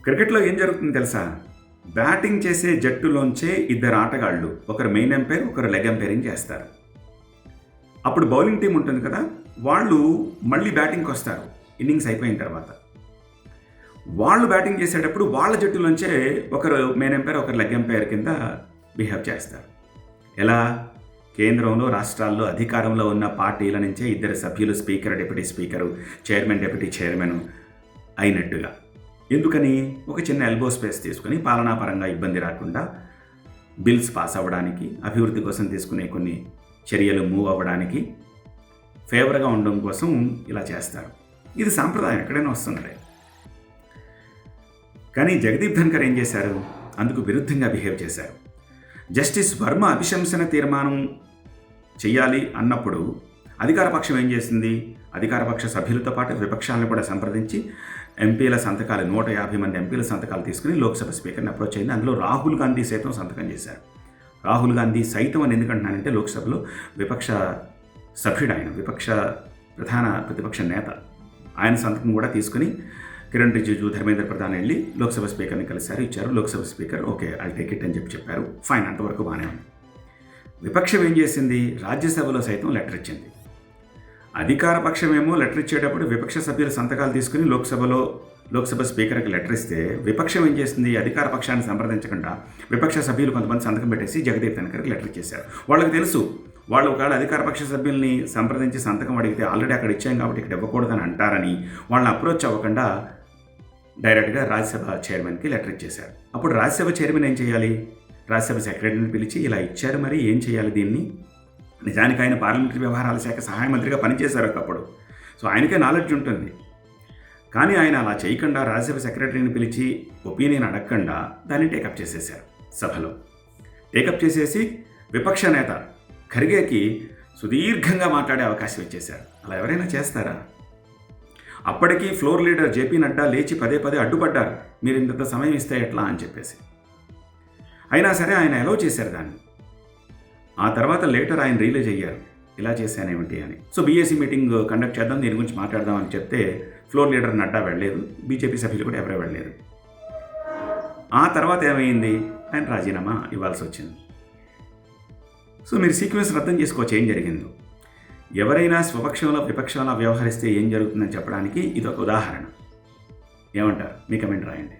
క్రికెట్లో ఏం జరుగుతుందో తెలుసా? బ్యాటింగ్ చేసే జట్టులోంచే ఇద్దరు ఆటగాళ్ళు, ఒకరు మెయిన్ ఎంపైర్, ఒకరు లెగ్ ఎంపైరింగ్ చేస్తారు. అప్పుడు బౌలింగ్ టీం ఉంటుంది కదా, వాళ్ళు మళ్ళీ బ్యాటింగ్కి వస్తారు ఇన్నింగ్స్ అయిపోయిన తర్వాత. వాళ్ళు బ్యాటింగ్ చేసేటప్పుడు వాళ్ళ జట్టులోంచే ఒకరు మెయిన్ ఎంపైర్, ఒకరు లెగ్ ఎంపైర్ కింద బిహేవ్ చేస్తారు. ఎలా? కేంద్రంలో, రాష్ట్రాల్లో అధికారంలో ఉన్న పార్టీల నుంచే ఇద్దరు సభ్యులు, speaker, deputy speaker, chairman, deputy chairman అయినట్టుగా. ఎందుకని? ఒక చిన్న ఎల్బో స్పేస్ తీసుకుని పాలనాపరంగా ఇబ్బంది రాకుండా బిల్స్ పాస్ అవ్వడానికి, అభివృద్ధి కోసం తీసుకునే కొన్ని చర్యలు మూవ్ అవ్వడానికి ఫేవర్గా ఉండడం కోసం ఇలా చేస్తారు. ఇది సాంప్రదాయం, ఎక్కడైనా వస్తుంది. కానీ జగదీప్ ధన్కర్ ఏం చేశారు? అందుకు విరుద్ధంగా బిహేవ్ చేశారు. జస్టిస్ వర్మ అభిశంసన తీర్మానం చెయ్యాలి అన్నప్పుడు అధికార పక్షం ఏం చేసింది? అధికారపక్ష సభ్యులతో పాటు విపక్షాలను కూడా సంప్రదించి ఎంపీల సంతకాలు, 150 మంది ఎంపీల సంతకాలు తీసుకుని లోక్సభ స్పీకర్ని అప్రోచ్ అయింది. అందులో రాహుల్ గాంధీ సైతం సంతకం చేశారు. రాహుల్ గాంధీ సైతం అని ఎందుకంటున్నానంటే, లోక్సభలో విపక్ష సభ్యుడు ఆయన, ప్రధాన ప్రతిపక్ష నేత. ఆయన సంతకం కూడా తీసుకుని కిరణ్ రిజిజు, ధర్మేంద్ర ప్రధాన్ వెళ్ళి లోక్సభ స్పీకర్ని కలిశారు, ఇచ్చారు. Lok Sabha speaker okay, I take it అని చెప్పారు. ఫైన్, అంతవరకు బాగానే ఉంది. విపక్షం ఏం చేసింది? రాజ్యసభలో సైతం లెటర్ ఇచ్చింది. అధికార పక్షమేమో లెటర్ ఇచ్చేటప్పుడు విపక్ష సభ్యుల సంతకాలు తీసుకుని లోక్సభ స్పీకర్కి లెటర్ ఇస్తే, విపక్షం ఏం చేసింది? అధికార పక్షాన్ని సంప్రదించకుండా విపక్ష సభ్యులు కొంతమంది సంతకం పెట్టేసి జగదీప్ ధన్కర్కి లెటర్ ఇచ్చేశారు. వాళ్ళకి తెలుసు, వాళ్ళు ఒకవేళ అధికార పక్ష సభ్యుల్ని సంప్రదించి సంతకం అడిగితే ఆల్రెడీ అక్కడ ఇచ్చాం కాబట్టి ఇక్కడ ఇవ్వకూడదని అంటారని వాళ్ళని అప్రోచ్ అవ్వకుండా డైరెక్ట్గా రాజ్యసభ చైర్మన్కి లెటర్ ఇచ్చేశారు. అప్పుడు రాజ్యసభ చైర్మన్ ఏం చేయాలి? రాజ్యసభ సెక్రటరీని పిలిచి ఇలా ఇచ్చారు, మరి ఏం చేయాలి దీన్ని? నిజానికి ఆయన పార్లమెంటరీ వ్యవహారాల శాఖ సహాయ మంత్రిగా పనిచేశారు ఒకప్పుడు, సో ఆయనకే నాలెడ్జ్ ఉంటుంది. కానీ ఆయన అలా చేయకుండా రాజ్యసభ సెక్రటరీని పిలిచి ఒపీనియన్ అడగకుండా దాన్ని టేకప్ చేసేశారు. సభలో టేకప్ చేసేసి విపక్ష నేత ఖర్గేకి సుదీర్ఘంగా మాట్లాడే అవకాశం ఇచ్చేశారు. అలా ఎవరైనా చేస్తారా? అప్పటికీ ఫ్లోర్ లీడర్ జేపీ నడ్డా లేచి పదే అడ్డుపడ్డారు, మీరు ఇంత సమయం ఇస్తే ఎట్లా అని చెప్పేసి. అయినా సరే ఆయన అలౌ చేశారు దాన్ని. ఆ తర్వాత లేటర్ ఆయన రియలైజ్ అయ్యారు, ఇలా చేశానేమిటి అని. సో బీఏసీ మీటింగ్ కండక్ట్ చేద్దాం, దీని గురించి మాట్లాడదాం అని చెప్తే ఫ్లోర్ లీడర్ నడ్డా వెళ్ళలేదు, బీజేపీ సభ్యులు కూడా ఎవరూ వెళ్ళలేదు. ఆ తర్వాత ఏమైంది? ఆయన రాజీనామా ఇవ్వాల్సి వచ్చింది. సో మీరు సీక్వెన్స్ అర్థం చేసుకోవచ్చు ఏం జరిగిందో. ఎవరైనా స్వపక్షంలో విపక్షంలో వ్యవహరిస్తే ఏం జరుగుతుందని చెప్పడానికి ఇది ఒక ఉదాహరణ. ఏమంటారు? మీ కమెంట్ రాయండి.